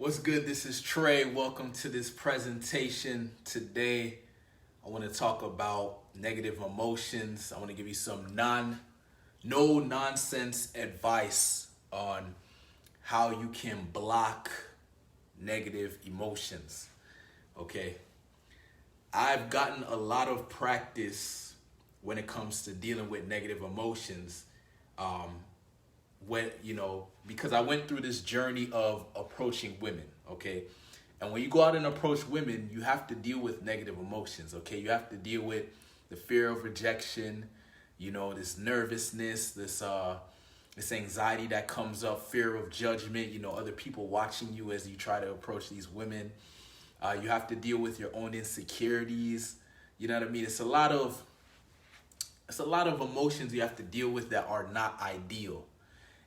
What's good? This is Trey. Welcome to this presentation. Today, I want to talk about negative emotions. I want to give you some no nonsense advice on how you can block negative emotions. Okay. I've gotten a lot of practice when it comes to dealing with negative emotions. Um, because I went through this journey of approaching women, okay? And when you go out and approach women, you have to deal with negative emotions, okay? You have to deal with the fear of rejection, this nervousness, this anxiety that comes up, fear of judgment, other people watching you as you try to approach these women. You have to deal with your own insecurities. You know what I mean? It's a lot of emotions you have to deal with that are not ideal.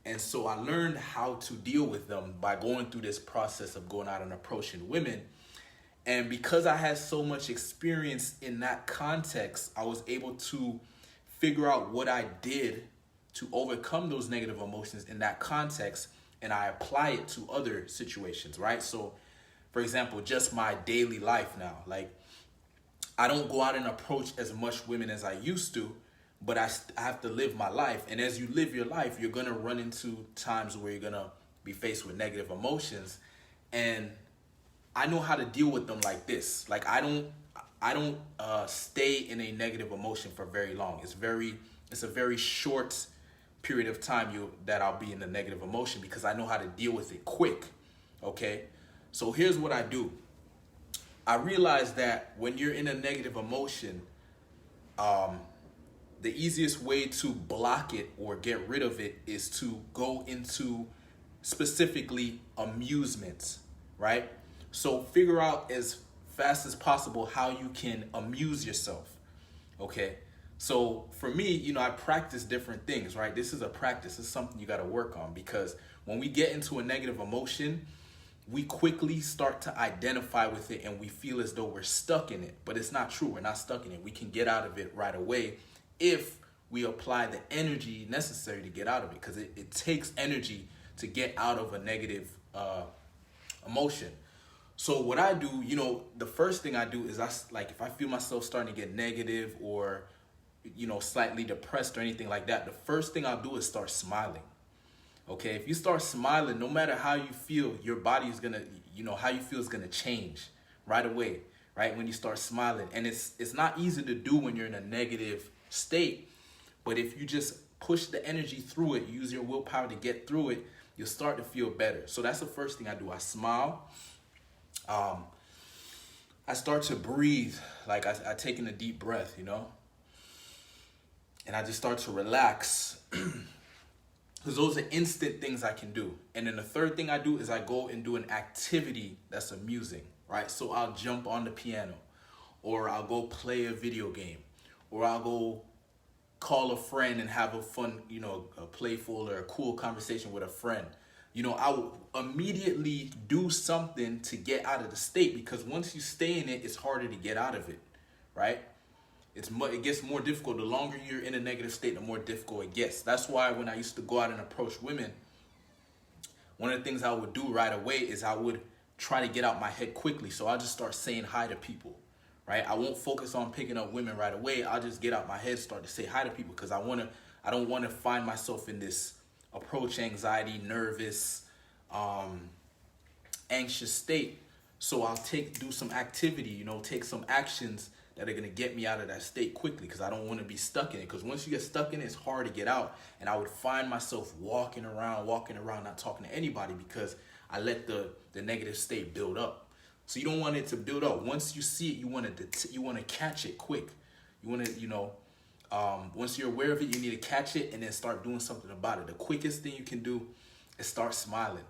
And so I learned how to deal with them by going through this process of going out and approaching women. And because I had so much experience in that context, I was able to figure out what I did to overcome those negative emotions in that context, and I apply it to other situations, right? So, for example, just my daily life now, like I don't go out and approach as much women as I used to, but I have to live my life. And as you live your life, you're going to run into times where you're going to be faced with negative emotions. And I know how to deal with them like this. Like I don't stay in a negative emotion for very long. It's a very short period of time that I'll be in a negative emotion because I know how to deal with it quick. Okay? So here's what I do. I realize that when you're in a negative emotion, the easiest way to block it or get rid of it is to go into specifically amusement, right? So figure out as fast as possible how you can amuse yourself, okay? So for me, I practice different things, right? This is a practice. It's something you got to work on because when we get into a negative emotion, we quickly start to identify with it and we feel as though we're stuck in it, but it's not true. We're not stuck in it. We can get out of it right away if we apply the energy necessary to get out of it, because it takes energy to get out of a negative emotion. So what I do, the first thing I do is if I feel myself starting to get negative or, slightly depressed or anything like that, the first thing I'll do is start smiling. Okay, if you start smiling, no matter how you feel, your body is gonna, how you feel is gonna change right away, right? When you start smiling. And it's not easy to do when you're in a negative state, but if you just push the energy through it, use your willpower to get through it, you'll start to feel better. So that's the first thing I do. I smile. I start to breathe, like I take in a deep breath, and I just start to relax. Because those are instant things I can do. And then the third thing I do is I go and do an activity that's amusing, right? So I'll jump on the piano, or I'll go play a video game, or I'll go call a friend and have a fun, a playful or a cool conversation with a friend. I will immediately do something to get out of the state, because once you stay in it, it's harder to get out of it, right? It gets more difficult. The longer you're in a negative state, the more difficult it gets. That's why when I used to go out and approach women, one of the things I would do right away is I would try to get out my head quickly. So I'll just start saying hi to people, right? I won't focus on picking up women right away. I'll just get out my head, start to say hi to people, because I don't want to find myself in this approach anxiety, nervous, anxious state. So I'll do some activity, take some actions that are going to get me out of that state quickly, because I don't want to be stuck in it. Because once you get stuck in it, it's hard to get out. And I would find myself walking around, not talking to anybody, because I let the negative state build up. So you don't want it to build up. Once you see it, you want to catch it quick. You want to, once you're aware of it, you need to catch it and then start doing something about it. The quickest thing you can do is start smiling,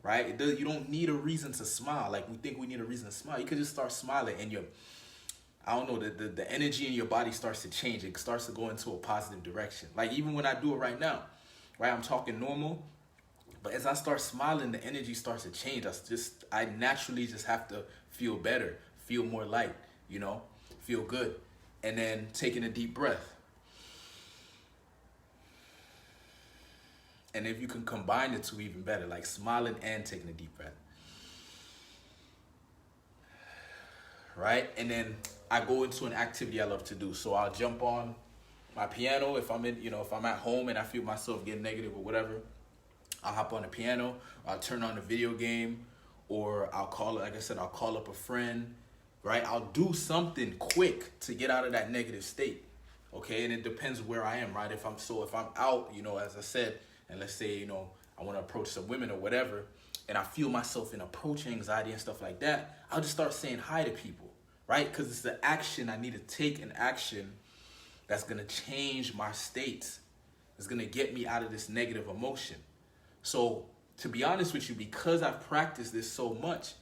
right? You don't need a reason to smile. Like we think we need a reason to smile. You can just start smiling, and the energy in your body starts to change. It starts to go into a positive direction. Like even when I do it right now, right? I'm talking normal, but as I start smiling, the energy starts to change. I naturally just have to feel better, feel more light, feel good. And then taking a deep breath. And if you can combine the two, even better, like smiling and taking a deep breath. right? And then I go into an activity I love to do. So I'll jump on my piano if I'm if I'm at home and I feel myself getting negative or whatever. I'll hop on the piano, I'll turn on the video game, or I'll like I said, I'll call up a friend, right? I'll do something quick to get out of that negative state, okay? And it depends where I am, right? If I'm out, as I said, and let's say, I want to approach some women or whatever, and I feel myself in approach anxiety and stuff like that, I'll just start saying hi to people, right? Because it's the action I need to take, an action that's going to change my state. It's going to get me out of this negative emotion. So to be honest with you, because I've practiced this so much,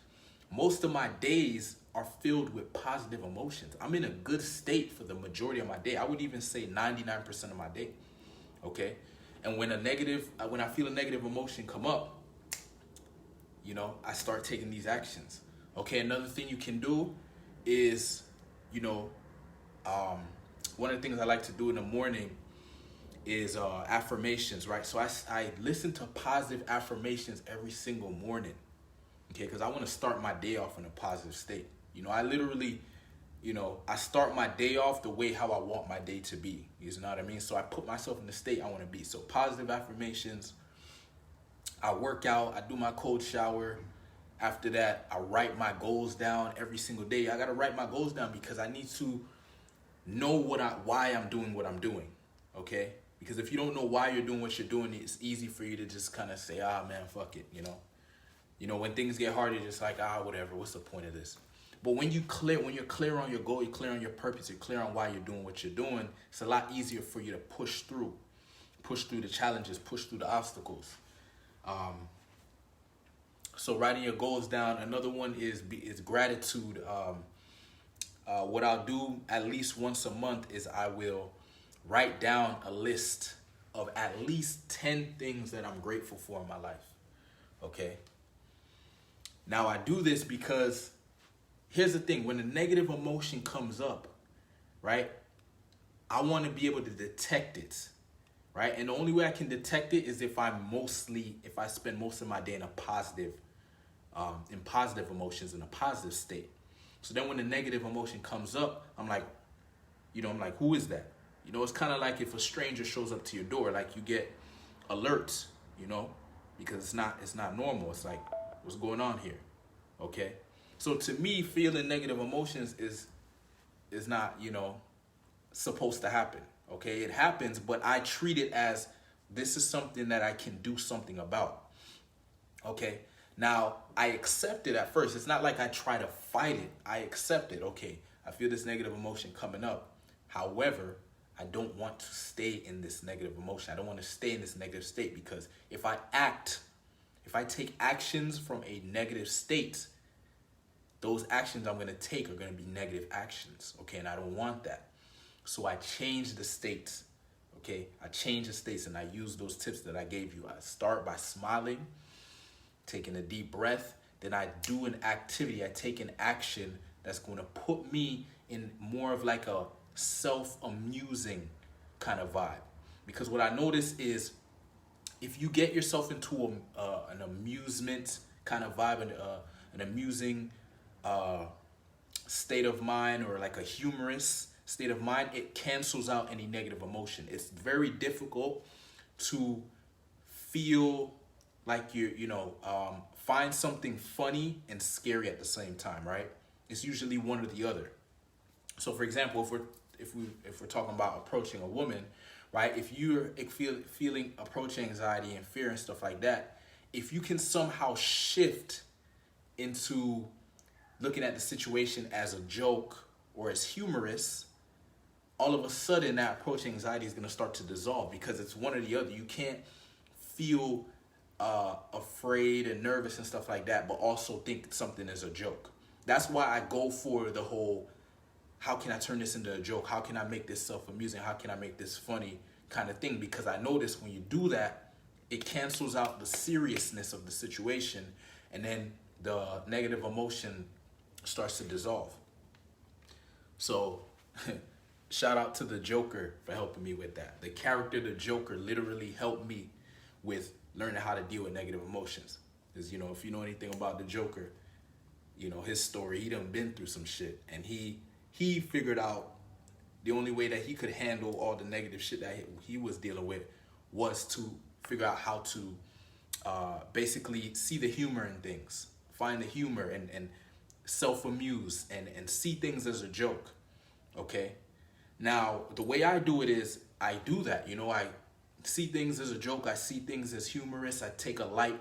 most of my days are filled with positive emotions. I'm in a good state for the majority of my day. I would even say 99% of my day, okay? And when I feel a negative emotion come up, I start taking these actions. Okay, another thing you can do is, one of the things I like to do in the morning is affirmations, right? So I listen to positive affirmations every single morning, okay? Because I want to start my day off in a positive state. I literally, I start my day off the way how I want my day to be. You know what I mean? So I put myself in the state I want to be. So positive affirmations. I work out. I do my cold shower. After that, I write my goals down every single day. I got to write my goals down because I need to know why I'm doing what I'm doing, okay? Because if you don't know why you're doing what you're doing, it's easy for you to just kind of say, man, fuck it, when things get hard, you're just like, whatever, what's the point of this? But when you're clear on your goal, you're clear on your purpose, you're clear on why you're doing what you're doing, it's a lot easier for you to push through the challenges, push through the obstacles. So writing your goals down. Another one is gratitude. What I'll do at least once a month is I will write down a list of at least 10 things that I'm grateful for in my life. Okay. Now I do this because here's the thing. When a negative emotion comes up, right, I want to be able to detect it, right? And the only way I can detect it is if I spend most of my day in a positive emotions, in a positive state. So then when the negative emotion comes up, I'm like, who is that? It's kind of like if a stranger shows up to your door, like you get alerts, because it's not normal. It's like, what's going on here? Okay. So to me, feeling negative emotions is not, supposed to happen. Okay. It happens, but I treat it as this is something that I can do something about. Okay. Now, I accept it at first. It's not like I try to fight it. I accept it. Okay, I feel this negative emotion coming up. However, I don't want to stay in this negative emotion. I don't want to stay in this negative state because if I take actions from a negative state, those actions I'm going to take are going to be negative actions. Okay, and I don't want that. So I change the states. Okay, I change the states and I use those tips that I gave you. I start by smiling, taking a deep breath, then I do an activity. I take an action that's going to put me in more of like a self-amusing kind of vibe. Because what I notice is if you get yourself into an amusement kind of vibe, an amusing state of mind, or like a humorous state of mind, it cancels out any negative emotion. It's very difficult to feel like find something funny and scary at the same time, right? It's usually one or the other. So for example, if we're talking about approaching a woman, right? If you're feeling approach anxiety and fear and stuff like that, if you can somehow shift into looking at the situation as a joke or as humorous, all of a sudden that approach anxiety is going to start to dissolve because it's one or the other. You can't feel afraid and nervous and stuff like that, but also think something is a joke. That's why I go for the whole, how can I turn this into a joke? How can I make this self-amusing? How can I make this funny kind of thing? Because I notice when you do that, it cancels out the seriousness of the situation, and then the negative emotion starts to dissolve. So shout out to the Joker for helping me with that. The character, the Joker, literally helped me with learning how to deal with negative emotions. Because, if you know anything about the Joker, you know, his story. He done been through some shit, and he figured out the only way that he could handle all the negative shit that he was dealing with was to figure out how to basically see the humor in things, find the humor, and self-amuse and see things as a joke. Okay, now the way I do it is I do that, you know, I see things as a joke, I see things as humorous, I take a light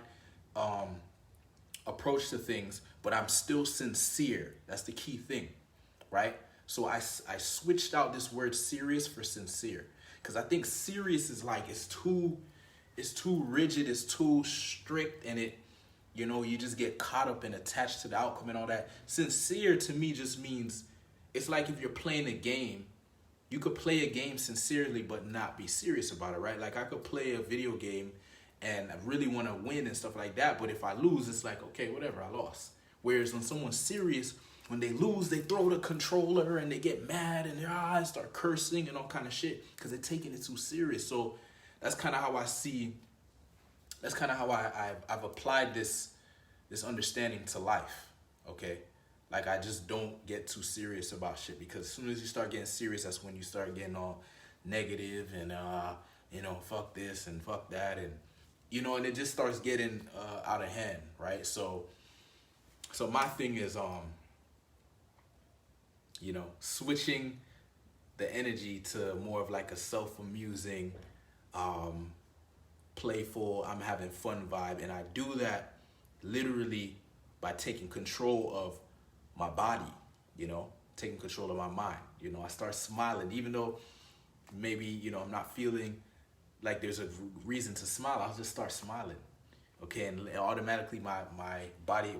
approach to things, but I'm still sincere. That's the key thing, right? So I switched out this word serious for sincere, because I think serious is like, it's too rigid, it's too strict, and it, you know, you just get caught up and attached to the outcome and all that. Sincere to me just means, it's like if you're playing a game, you could play a game sincerely but not be serious about it, right? Like I could play a video game and I really want to win and stuff like that, but if I lose, it's like, okay, whatever, I lost. Whereas when someone's serious, when they lose, they throw the controller and they get mad and their eyes start cursing and all kind of shit because they're taking it too serious. So that's kind of how I see, that's kind of how I've applied this understanding to life, okay? Like I just don't get too serious about shit, because as soon as you start getting serious, that's when you start getting all negative and, you know, fuck this and fuck that, and, you know, and it just starts getting out of hand, right? So my thing is, you know, switching the energy to more of like a self-amusing, playful, I'm having fun vibe. And I do that literally by taking control of my body, you know, taking control of my mind. You know, I start smiling, even though maybe, you know, I'm not feeling like there's a reason to smile. I'll just start smiling, okay? And automatically my body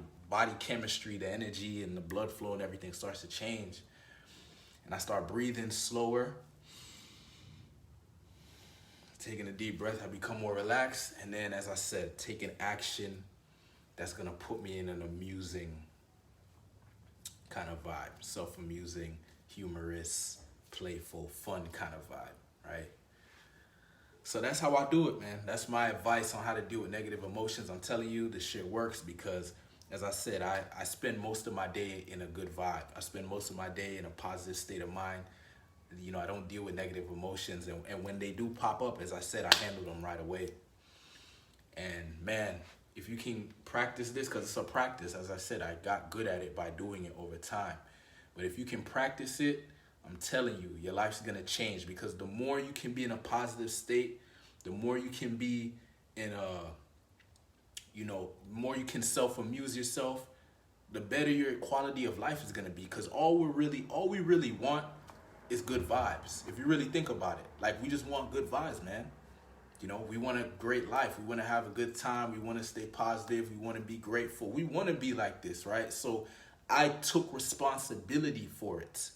chemistry, the energy and the blood flow and everything starts to change. And I start breathing slower, taking a deep breath. I become more relaxed. And then, as I said, taking action that's gonna put me in an amusing kind of vibe, self-amusing, humorous, playful, fun kind of vibe, right? So that's how I do it, man. That's my advice on how to deal with negative emotions. I'm telling you, this shit works because, as I said, I spend most of my day in a good vibe. I spend most of my day in a positive state of mind. You know, I don't deal with negative emotions. And when they do pop up, as I said, I handle them right away. And man, if you can practice this, because it's a practice, as I said, I got good at it by doing it over time. But if you can practice it, I'm telling you, your life's going to change, because the more you can be in a positive state, the more you can be in a, you know, more you can self-amuse yourself, the better your quality of life is going to be. Because all we really want is good vibes. If you really think about it, like, we just want good vibes, man. You know, we want a great life. We want to have a good time. We want to stay positive. We want to be grateful. We want to be like this, right? So I took responsibility for it,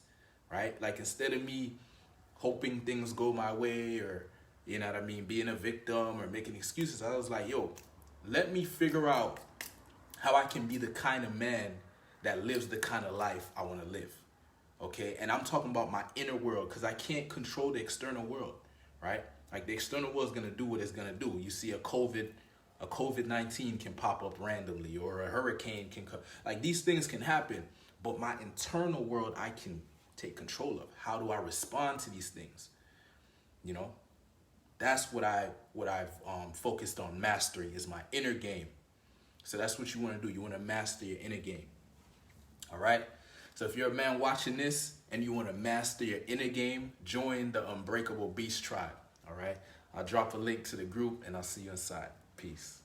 right? Like, instead of me hoping things go my way, or, you know what I mean, being a victim or making excuses, I was like, yo, let me figure out how I can be the kind of man that lives the kind of life I want to live, okay? And I'm talking about my inner world, because I can't control the external world, right? Like, the external world is going to do what it's going to do. You see a COVID-19 can pop up randomly, or a hurricane can come. Like, these things can happen, but my internal world, I can take control of. How do I respond to these things? You know, that's what I've focused on mastering, is my inner game. So that's what you want to do. You want to master your inner game. All right. So if you're a man watching this and you want to master your inner game, join the Unbreakable Beast Tribe. All right. I'll drop a link to the group and I'll see you inside. Peace.